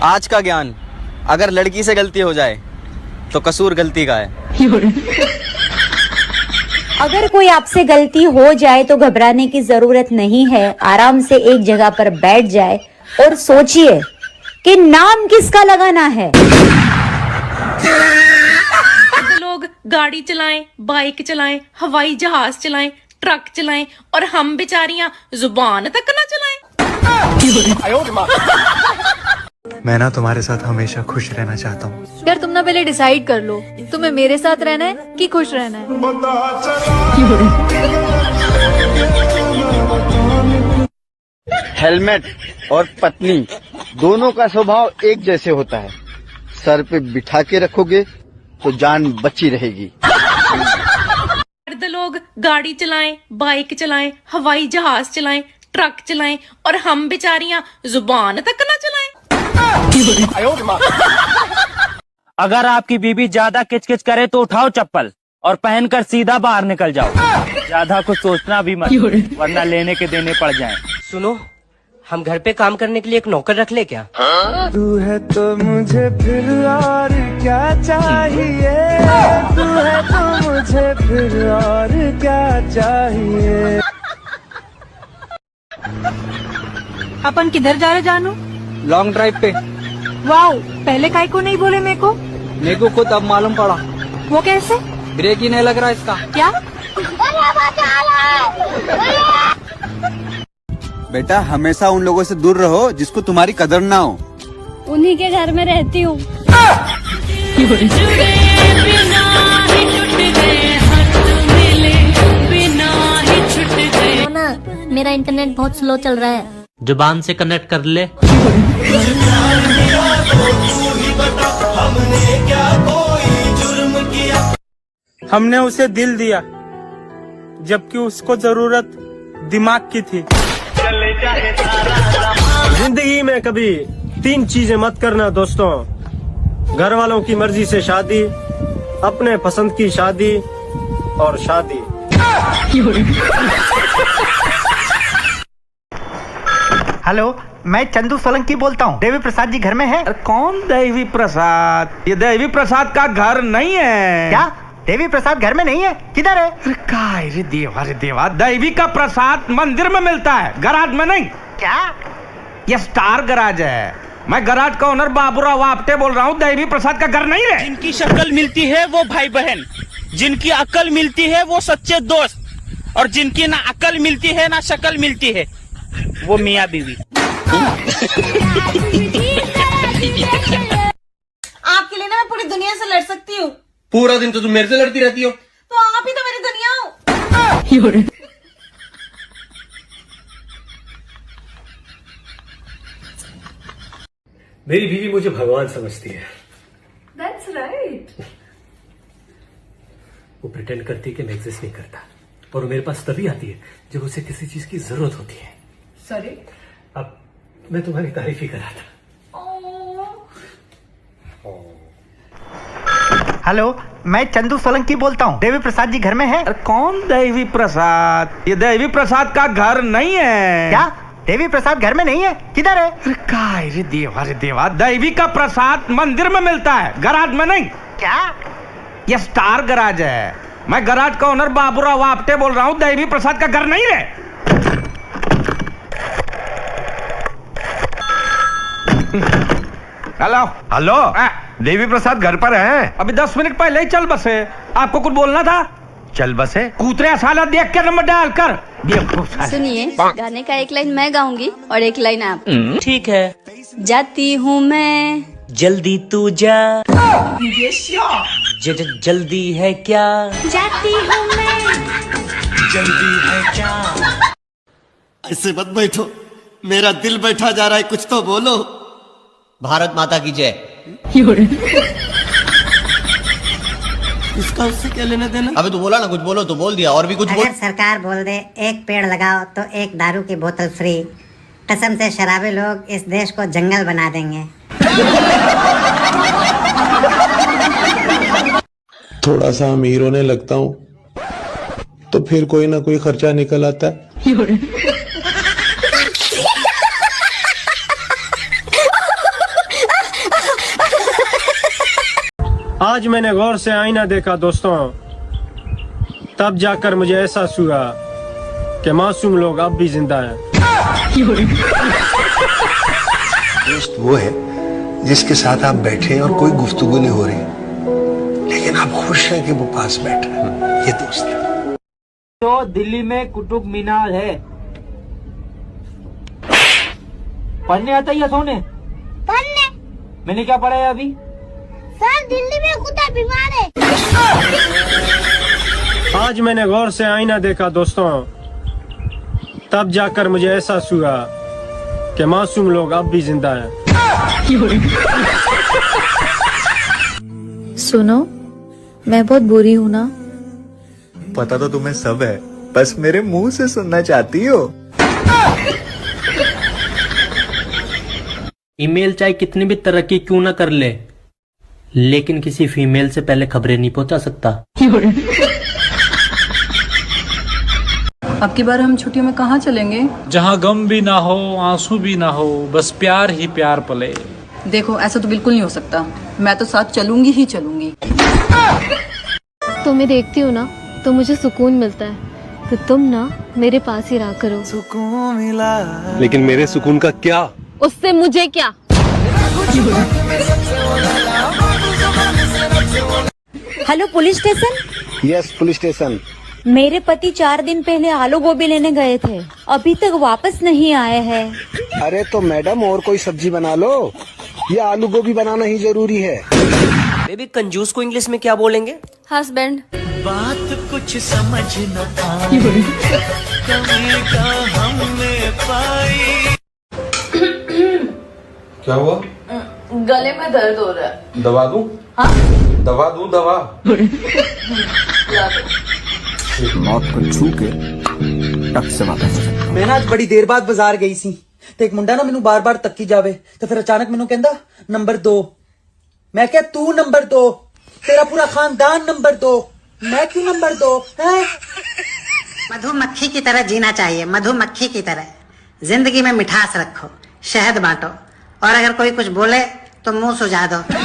आज का ज्ञान, अगर लड़की से गलती हो जाए तो कसूर गलती का है। अगर कोई आपसे गलती हो जाए तो घबराने की जरूरत नहीं है। आराम से एक जगह पर बैठ जाए और सोचिए कि नाम किसका लगाना है। लोग गाड़ी चलाएं, बाइक चलाएं, हवाई जहाज चलाएं, ट्रक चलाएं और हम बेचारियां जुबान तक ना चलाएं। मैं ना तुम्हारे साथ हमेशा खुश रहना चाहता हूँ। यार तुम ना पहले डिसाइड कर लो, तुम्हें मेरे साथ रहना है कि खुश रहना है। हेलमेट और पत्नी दोनों का स्वभाव एक जैसे होता है। सर पे बिठा के रखोगे तो जान बची रहेगी। मर्द लोग गाड़ी चलाएं, बाइक चलाएं, हवाई जहाज चलाएं, ट्रक चलाएं और हम बेचारियां जुबान तक ना चलाएं। अगर आपकी बीबी ज्यादा किचकिच करे तो उठाओ चप्पल और पहनकर सीधा बाहर निकल जाओ। ज्यादा कुछ सोचना भी मत, वरना लेने के देने पड़ जाएं। सुनो, हम घर पे काम करने के लिए एक नौकर रख ले क्या? तू है तो मुझे फिर और क्या चाहिए, तू है तो मुझे फिर और क्या चाहिए। अपन किधर जा रहे जानू? लॉन्ग ड्राइव पे। वाओ, पहले काहे को नहीं बोले मेरे को? मेरे को खुद अब मालूम पड़ा। वो कैसे? ब्रेक ही नहीं लग रहा इसका। क्या? बेटा हमेशा उन लोगों से दूर रहो जिसको तुम्हारी कदर ना हो। उन्हीं के घर में रहती हूँ। मेरा इंटरनेट बहुत स्लो चल रहा है। जुबान से कनेक्ट कर ले। हमने उसे दिल दिया जबकि उसको जरूरत दिमाग की थी। जिंदगी में कभी 3 चीजें मत करना दोस्तों: घर वालों की मर्जी से शादी, अपने पसंद की शादी और शादी। हेलो, मैं चंदू सोलंकी बोलता हूँ। देवी प्रसाद जी घर में है? कौन देवी प्रसाद? ये देवी प्रसाद का घर नहीं है। क्या देवी प्रसाद घर में नहीं है? किधर है? अरे देवा, देवी का प्रसाद मंदिर में मिलता है, गराज में नहीं। क्या? ये स्टार गराज है। मैं गराज का ओनर बाबूराव आपटे बोल रहा हूँ। देवी प्रसाद का घर नहीं है। जिनकी शक्ल मिलती है वो भाई बहन, जिनकी अकल मिलती है वो सच्चे दोस्त, और जिनकी ना अकल मिलती है ना शक्ल मिलती है वो मियाँ बीवी। आपके लिए ना मैं पूरी दुनिया से लड़ सकती हूँ। पूरा दिन तो तुम मेरे से लड़ती रहती हो। तो आप ही तो मेरी दुनिया हो। मेरी बीवी मुझे भगवान समझती है। That's right. वो प्रिटेंड करती है कि मैं एग्जिस्ट नहीं करता, और वो मेरे पास तभी आती है जब उसे किसी चीज की जरूरत होती है। Sorry. अब मैं तुम्हारी तारीफ ही कर रहा था। हेलो, मैं चंदू सोलंकी बोलता हूँ। देवी प्रसाद जी घर में है? कौन देवी प्रसाद? ये देवी प्रसाद का घर नहीं है। क्या देवी प्रसाद घर में नहीं है? किधर है? अरे देवा, देवी का प्रसाद मंदिर में मिलता है, गराज में नहीं। क्या? ये स्टार गराज है। मैं गराज का ओनर बाबूराव आपटे बोल रहा हूँ। देवी प्रसाद का घर नहीं है। हेलो हेलो, देवी प्रसाद घर पर है? अभी 10 मिनट पहले ही चल बसे। आपको कुछ बोलना था? चल बसे। कूतरे साला देख के नंबर डाल कर। सुनिए, गाने का एक लाइन मैं गाऊंगी और एक लाइन आप। ठीक है। जाती हूँ मैं, जल्दी तू जा। जल्दी है क्या? जाती हूँ मैं। जल्दी है क्या? ऐसे मत बैठो, मेरा दिल बैठा जा रहा है, कुछ तो बोलो। भारत माता की जय। इसका उससे क्या लेना देना? अबे तू बोला ना, कुछ बोलो तो बोल दिया, और भी कुछ बोल। अगर सरकार बोल दे एक पेड़ लगाओ तो एक दारू की बोतल फ्री, कसम से शराबी लोग इस देश को जंगल बना देंगे। थोड़ा सा अमीर होने लगता हूँ तो फिर कोई ना कोई खर्चा निकल आता है। आज मैंने गौर से आईना देखा दोस्तों, तब जाकर मुझे एहसास हुआ कि मासूम लोग अब भी जिंदा हैं। दोस्त वो है जिसके साथ आप बैठे और कोई गुफ्तगू नहीं हो रही, लेकिन आप खुश हैं कि वो पास बैठा है, ये दोस्त है। तो दिल्ली में कुतुब मीनार है, पढ़ने आता ही सोने? पढ़ने मैंने क्या पढ़ा है अभी? सर दिल्ली में कुत्ता बीमार है। आज मैंने गौर से आईना देखा दोस्तों, तब जाकर मुझे एहसास हुआ कि मासूम लोग अब भी जिंदा हैं। सुनो, मैं बहुत बुरी हूँ ना? पता तो तुम्हें सब है, बस मेरे मुंह से सुनना चाहती हो। ईमेल चाहे कितनी भी तरक्की क्यों ना कर ले, लेकिन किसी फीमेल से पहले खबरें नहीं पहुंचा सकता। अब की बार हम छुट्टियों में कहाँ चलेंगे? जहाँ गम भी ना हो, आंसू भी ना हो, बस प्यार ही प्यार पले। देखो, ऐसा तो बिल्कुल नहीं हो सकता। मैं तो साथ चलूंगी ही चलूंगी। तुम्हें देखती हूँ ना तो मुझे सुकून मिलता है, तो तुम ना मेरे पास ही रहा करो। सुकून मिला, लेकिन मेरे सुकून का क्या? उससे मुझे क्या? Hello police station. Yes police station. मेरे पति 4 दिन पहले आलू गोभी लेने गए थे, अभी तक वापस नहीं आए हैं। अरे तो मैडम और कोई सब्जी बना लो, ये आलू गोभी बनाना ही जरूरी है। बेबी, कंजूस को इंग्लिश में क्या बोलेंगे? हस्बैंड। बात कुछ समझ न आई, कमी का हमने पाई। क्या हुआ? गले में दर्द हो रहा है। दवा दूं? हाँ? दवा दूं? दवा मौत को छू के टक से वापस आ सकता। मैं ना आज बड़ी देर बाद बाजार गई सी, तो एक मुंडा ना मैनू बार बार तक्की जावे, तो फिर अचानक मैनू कहंदा नंबर 2। मैं क्या तू नंबर 2? तेरा पूरा खानदान नंबर 2, मैं क्यों नंबर 2 है? मधुमक्खी की तरह जीना चाहिए, मधुमक्खी की तरह। जिंदगी में मिठास रखो, शहद बांटो, और अगर कोई कुछ बोले तो मुंह सुझा दो। बेबी,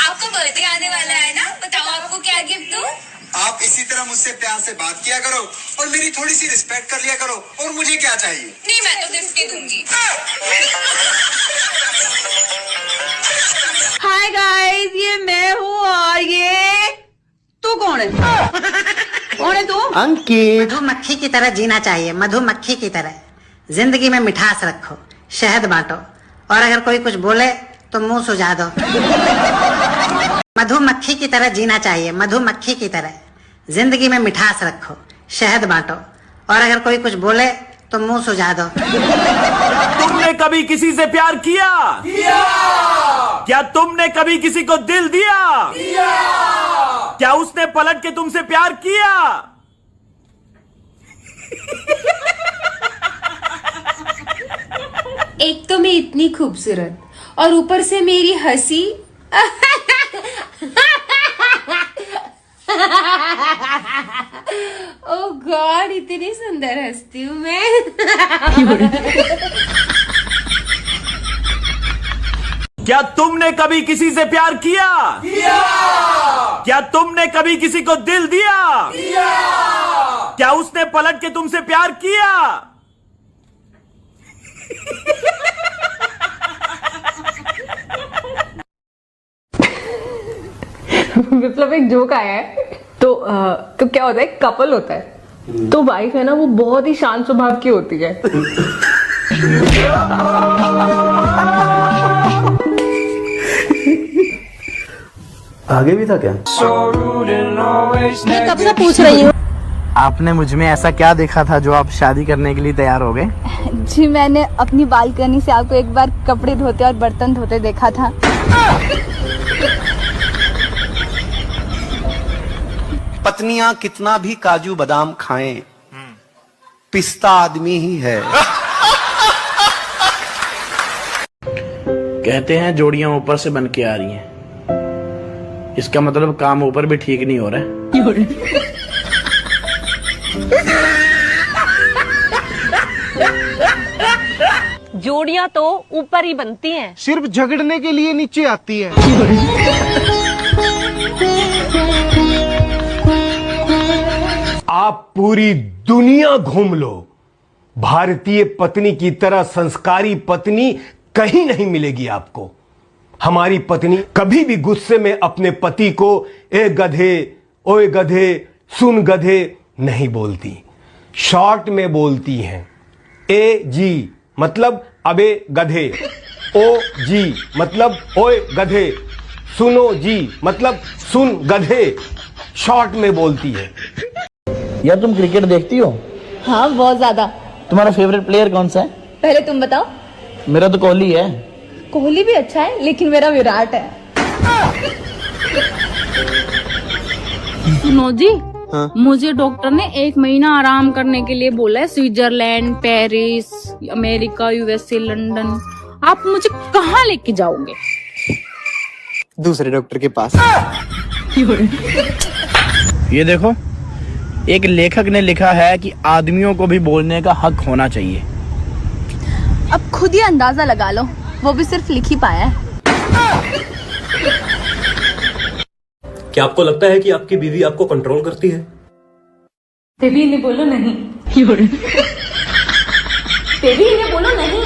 आपका बर्थडे आने वाला है ना, बताओ आपको क्या गिफ्ट दूं? आप इसी तरह मुझसे प्यार से बात किया करो और मेरी थोड़ी सी रिस्पेक्ट कर लिया करो, और मुझे क्या चाहिए? नहीं, मैं तो गिफ्ट ही दूंगी। हाय गाइस, ये मैं हूँ और ये तू कौन है? कौन है तू? अंकित। मधुमक्खी की तरह जीना चाहिए, मधुमक्खी की तरह। जिंदगी में मिठास रखो, शहद बांटो, और अगर कोई कुछ बोले तो मुंह सुझा दो। मधुमक्खी की तरह जीना चाहिए, मधुमक्खी की तरह। जिंदगी में मिठास रखो, शहद बांटो, और अगर कोई कुछ बोले तो मुंह सुझा दो। तुमने कभी किसी से प्यार किया? क्या तुमने कभी किसी को दिल दिया? क्या उसने पलट के तुमसे प्यार किया? एक तो मैं इतनी खूबसूरत और ऊपर से मेरी हंसी। ओह गॉड, इतनी सुंदर हंसती हूँ मैं। क्या तुमने कभी किसी से प्यार किया? क्या तुमने कभी किसी को दिल दिया? क्या उसने पलट के तुमसे प्यार किया? विप्लव, एक जोक आया है। तो क्या होता है, कपल होता है, तो वाइफ है ना, वो बहुत ही शांत स्वभाव की होती है। आगे भी था क्या? मैं कब से पूछ रही हूँ। आपने मुझ में ऐसा क्या देखा था जो आप शादी करने के लिए तैयार हो गए? जी, मैंने अपनी बालकनी से आपको एक बार कपड़े धोते और बर्तन धोते देखा था। पत्नियां कितना भी काजू बादाम खाएं, पिस्ता आदमी ही है। कहते हैं जोड़ियां ऊपर से बन के आ रही हैं, इसका मतलब काम ऊपर भी ठीक नहीं हो रहा है। जोड़ियां तो ऊपर ही बनती हैं, सिर्फ झगड़ने के लिए नीचे आती है। आप पूरी दुनिया घूम लो, भारतीय पत्नी की तरह संस्कारी पत्नी कहीं नहीं मिलेगी आपको। हमारी पत्नी कभी भी गुस्से में अपने पति को ए गधे, ओए गधे, सुन गधे नहीं बोलती, शॉर्ट में बोलती हैं। ए जी मतलब अबे गधे, ओ जी मतलब ओए गधे, सुनो जी मतलब सुन गधे, शॉर्ट में बोलती है। यार तुम क्रिकेट देखती हो? हाँ बहुत ज्यादा। तुम्हारा फेवरेट प्लेयर कौन सा है? पहले तुम बताओ। मेरा तो कोहली है। कोहली भी अच्छा है लेकिन मेरा विराट है। सुनो जी, मुझे डॉक्टर ने 1 महीना आराम करने के लिए बोला है। Switzerland, Paris, America, USA, London. आप मुझे कहाँ लेके जाओगे? दूसरे डॉक्टर के पास। ये देखो, एक लेखक ने लिखा है कि आदमियों को भी बोलने का हक होना चाहिए। अब खुद ही अंदाजा लगा लो, वो भी सिर्फ लिख ही पाया है। क्या आपको लगता है कि आपकी बीवी आपको कंट्रोल करती है? बेबी ने बोलो नहीं। बेबी ने बोलो नहीं।